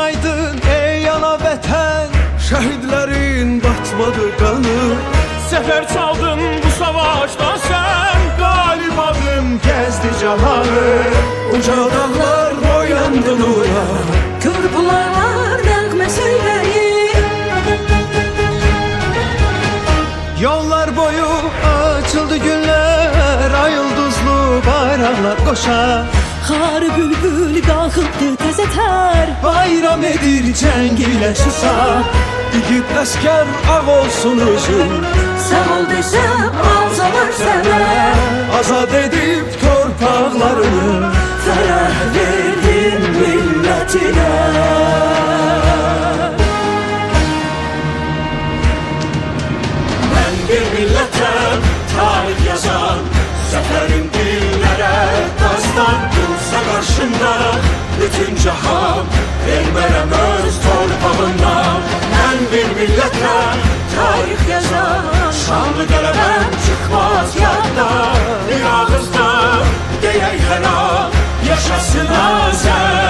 aydın ey ana vətən, şəhidlərin batmadı qanı. Sefer çaldın bu savaşta sen, Qalib adım gəzdi cahanı, uca dağlar boyandı nura. Kör bulaqlar nəğmə söyləyir. Yollar boyu açıldı günlər, ay ulduzlu bayraqlar qoşar. Xarı bülbül qalxıbdı təzə tər. Bayram edir cəng ilə Şuşa, igid əskər ağ olsun üzün. Sağ ol desəm alsalar sənə, Azad edib torpaqlarını, fərəh verdin millətinə. ben bir millətəm, tarih yazan. Zaferim dillere dastan, dursa karşımda bütün cahan. Vermərəm öz torpağından. Ben bir millətəm, tarih yazan. Şanlı qələbəm çıxmaz yaddan. Bir ağızda deyək hər an, yaşasın Azər.